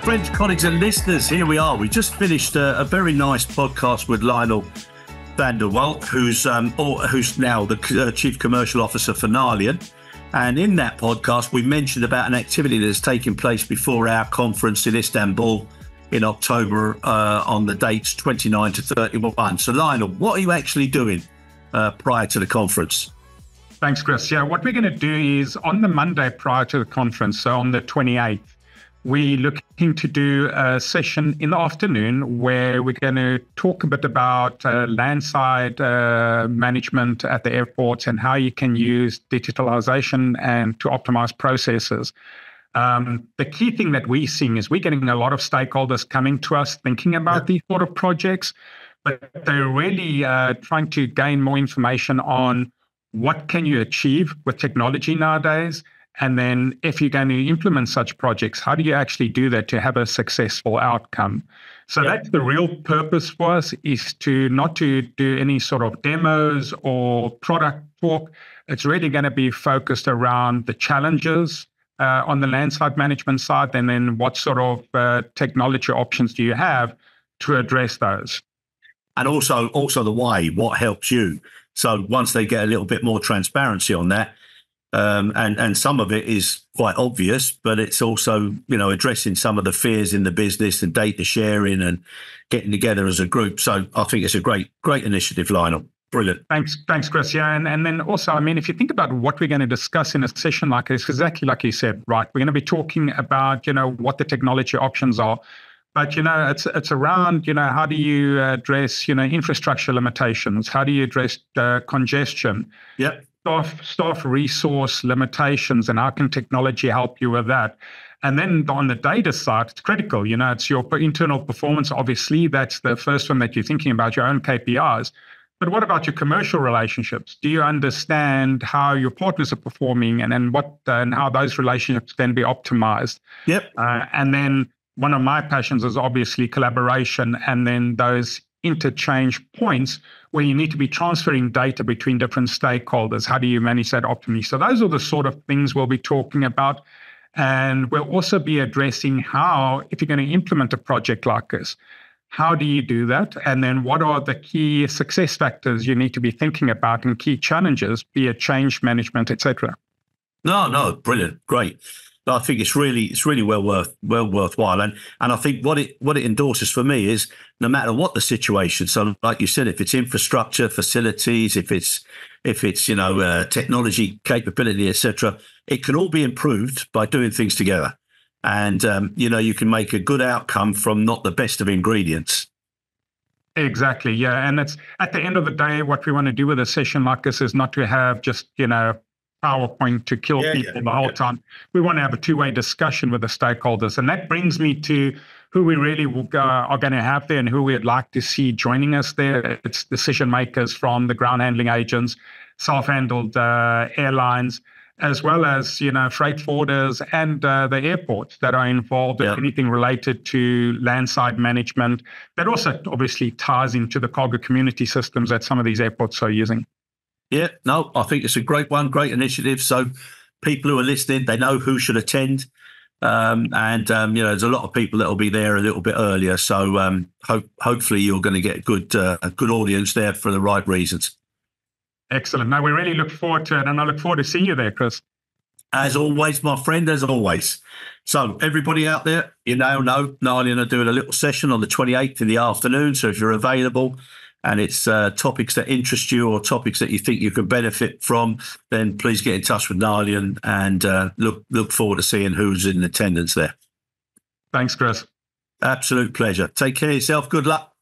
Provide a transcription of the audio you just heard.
Friends, colleagues and listeners, here we are. We just finished a very nice podcast with Lionel van der Walt, who's now the Chief Commercial Officer for Nalian. And in that podcast, we mentioned about an activity that's taking place before our conference in Istanbul in October on the dates 29 to 31. So Lionel, what are you actually doing prior to the conference? Thanks, Chris. Yeah, what we're going to do is on the Monday prior to the conference, so on the 28th, we're looking to do a session in the afternoon where we're going to talk a bit about landside management at the airports and how you can use digitalization and to optimize processes. The key thing that we're seeing is we're getting a lot of stakeholders coming to us thinking about these sort of projects, but they're really trying to gain more information on what can you achieve with technology nowadays. And then if you're going to implement such projects, how do you actually do that to have a successful outcome? So that's the real purpose for us, is to not to do any sort of demos or product talk. It's really going to be focused around the challenges on the landside management side, and then what sort of technology options do you have to address those? And also the why, what helps you. So once they get a little bit more transparency on that, and some of it is quite obvious, but it's also, addressing some of the fears in the business and data sharing and getting together as a group. So I think it's a great initiative, Lionel. Brilliant. Thanks, Chris. Yeah, and then also, if you think about what we're going to discuss in a session like this, exactly like you said, right? We're going to be talking about, what the technology options are. But, it's around, how do you address, infrastructure limitations? How do you address congestion? Yep. Staff resource limitations, and how can technology help you with that? And then on the data side, it's critical. It's your internal performance. Obviously, that's the first one that you're thinking about, your own KPIs. But what about your commercial relationships? Do you understand how your partners are performing, and then and how those relationships can be optimized? Yep. And then one of my passions is obviously collaboration, and then those interchange points where you need to be transferring data between different stakeholders. How do you manage that optimally? So those are the sort of things we'll be talking about. And we'll also be addressing how, if you're going to implement a project like this, how do you do that? And then what are the key success factors you need to be thinking about and key challenges, be it change management, etc. No, brilliant, great. I think it's really well worthwhile, and I think what it endorses for me is no matter what the situation. So, like you said, if it's infrastructure, facilities, if it's technology capability, etc., it can all be improved by doing things together, and you can make a good outcome from not the best of ingredients. Exactly, yeah, and it's at the end of the day, what we want to do with a session like this is not to have just PowerPoint to kill people the whole time. We want to have a two-way discussion with the stakeholders. And that brings me to who we really are going to have there and who we'd like to see joining us there. It's decision makers from the ground handling agents, self-handled airlines, as well as, freight forwarders and the airports that are involved in anything related to landside management. That also obviously ties into the cargo community systems that some of these airports are using. Yeah, no, I think it's a great one, great initiative. So people who are listening, they know who should attend. There's a lot of people that will be there a little bit earlier. So hopefully you're going to get a good audience there for the right reasons. Excellent. No, we really look forward to it. And I look forward to seeing you there, Chris. As always, my friend, as always. So everybody out there, know Nalian are doing a little session on the 28th in the afternoon. So if you're available, and it's topics that interest you or topics that you think you can benefit from, then please get in touch with Nalian and look forward to seeing who's in attendance there. Thanks, Chris. Absolute pleasure. Take care of yourself. Good luck.